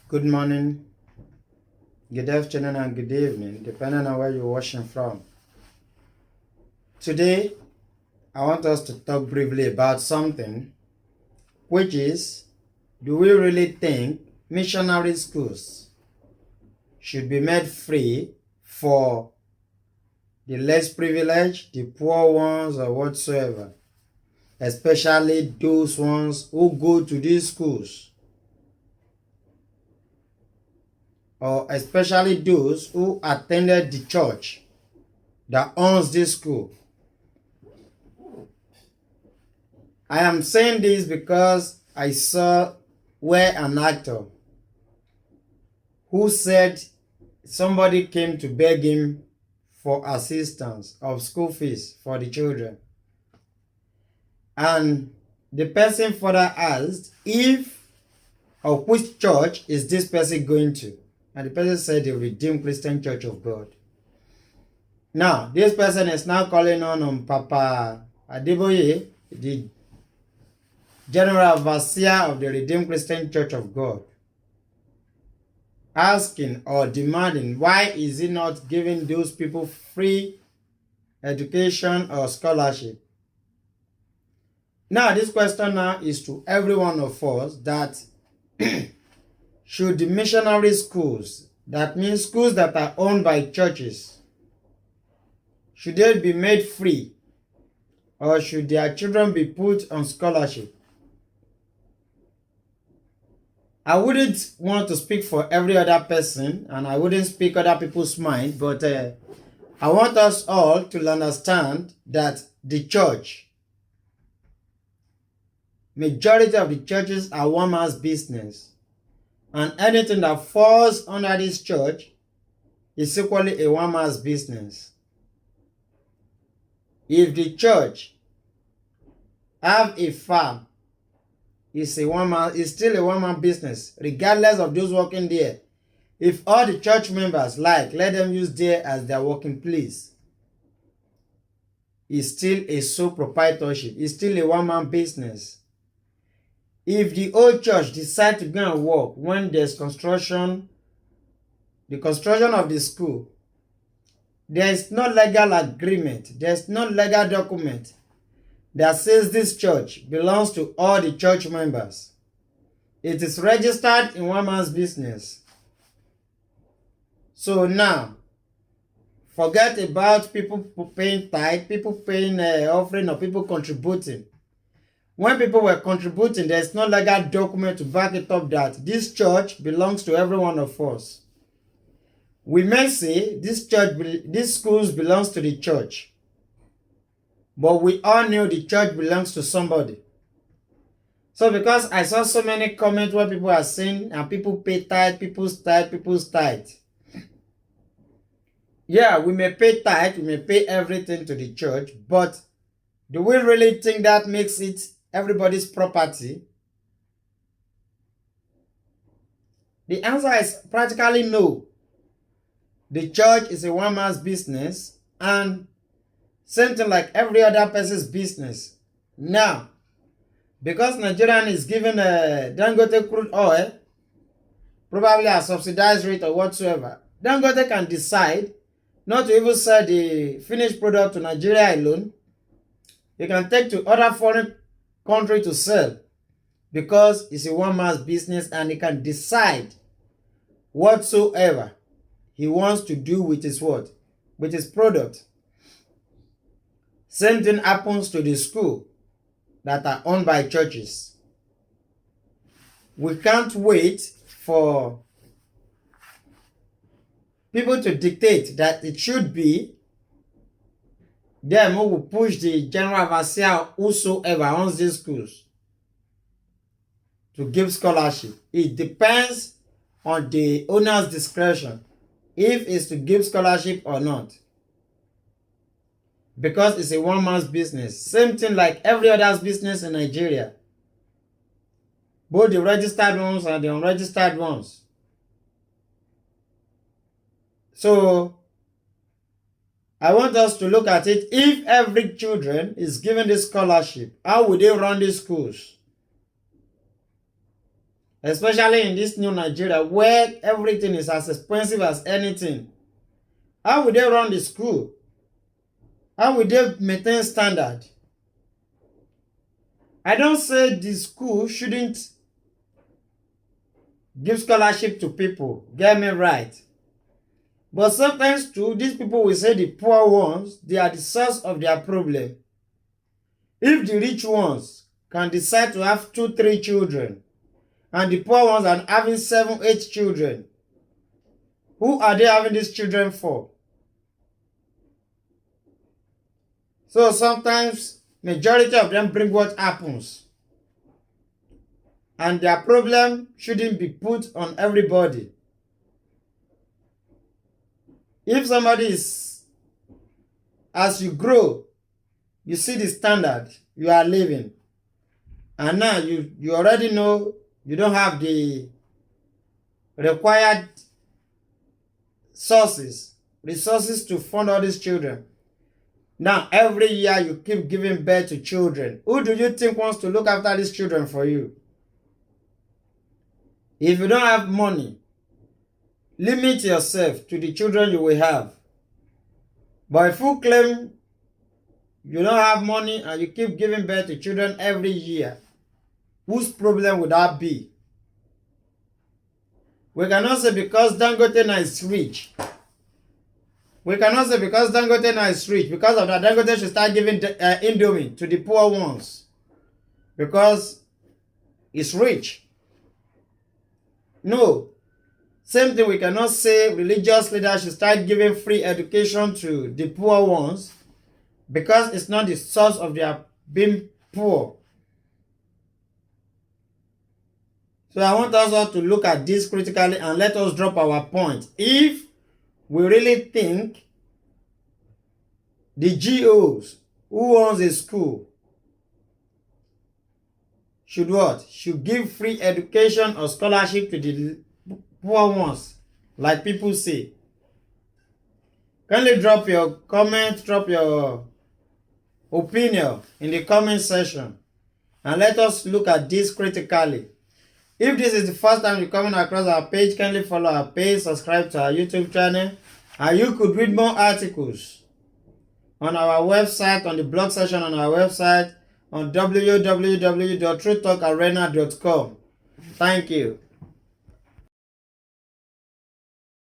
Good morning, good afternoon, and good evening, depending on where you're watching from. Today, I want us to talk briefly about something, which is, do we really think missionary schools should be made free for the less privileged, the poor ones, or whatsoever, especially those ones who go to these schools, or especially those who attended the church that owns this school? I am saying this because I saw where an actor who said somebody came to beg him for assistance of school fees for the children. And the person further asked if or which church is this person going to? And the person said the Redeemed Christian Church of God. Now, this person is now calling on Papa Adeboye, the General Overseer of the Redeemed Christian Church of God, asking or demanding why is he not giving those people free education or scholarship. Now, this question now is to every one of us that should the missionary schools, that means schools that are owned by churches, should they be made free or should their children be put on scholarship? I wouldn't want to speak for every other person and I wouldn't speak other people's mind, but I want us all to understand that the church, majority of the churches are one man's business, and anything that falls under this church is equally a one man's business. If the church have a farm, it's still a one-man business, regardless of those working there. If all the church members let them use there as their working place. It's still a sole proprietorship. It's still a one-man business. If the old church decide to go and work when there's construction, the construction of the school, there's no legal agreement, there's no legal document that says this church belongs to all the church members. It is registered in one man's business. So now, forget about people paying tithe, people paying offering, or people contributing. When people were contributing, there's no legal document to back it up that this church belongs to every one of us. We may say this schools belongs to the church, but we all knew the church belongs to somebody. So because I saw so many comments where people are saying, and people pay tithe, people's tithe. Yeah, we may pay tithe, we may pay everything to the church, but do we really think that makes it everybody's property? The answer is practically no. The church is a one man's business, and same thing like every other person's business. Now, because Nigerian is given Dangote crude oil, probably a subsidized rate or whatsoever, Dangote can decide not to even sell the finished product to Nigeria alone. He can take to other foreign country to sell, because it's a one man's business and he can decide whatsoever he wants to do with his what? With his product. Same thing happens to the school that are owned by churches. We can't wait for people to dictate that it should be them who will push the general overseer whosoever owns these schools to give scholarship. It depends on the owner's discretion if it's to give scholarship or not, because it's a one man's business. Same thing like every other business in Nigeria, both the registered ones and the unregistered ones. So I want us to look at it. If every children is given this scholarship, how would they run these schools? especially in this new Nigeria where everything is as expensive as anything. How will they run the school? How will they maintain standard? I don't say the school shouldn't give scholarship to people, get me right. But sometimes too, these people will say the poor ones, they are the source of their problem. If the rich ones can decide to have 2, 3 children, and the poor ones are having 7, 8 children, who are they having these children for? So sometimes, majority of them bring what happens. And their problem shouldn't be put on everybody. If somebody is, as you grow, you see the standard you are living, and now you already know you don't have the required resources to fund all these children. Now every year you keep giving birth to children. Who do you think wants to look after these children for you? If you don't have money, limit yourself to the children you will have. But if you claim you don't have money and you keep giving birth to children every year, whose problem would that be? We cannot say because Dangote now is rich. We cannot say because Dangote now is rich, because of that Dangote should start giving Indomie to the poor ones. Because it's rich. No. Same thing, we cannot say religious leaders should start giving free education to the poor ones because it's not the source of their being poor. So I want us all to look at this critically and let us drop our point. If we really think the GOs who owns a school should what? Should give free education or scholarship to the poor ones, like people say. Kindly drop your comment, drop your opinion in the comment section, and let us look at this critically. If this is the first time you're coming across our page, kindly follow our page, subscribe to our YouTube channel, and you could read more articles on our website, on the blog section on our website, on www.truthtalkarena.com. Thank you.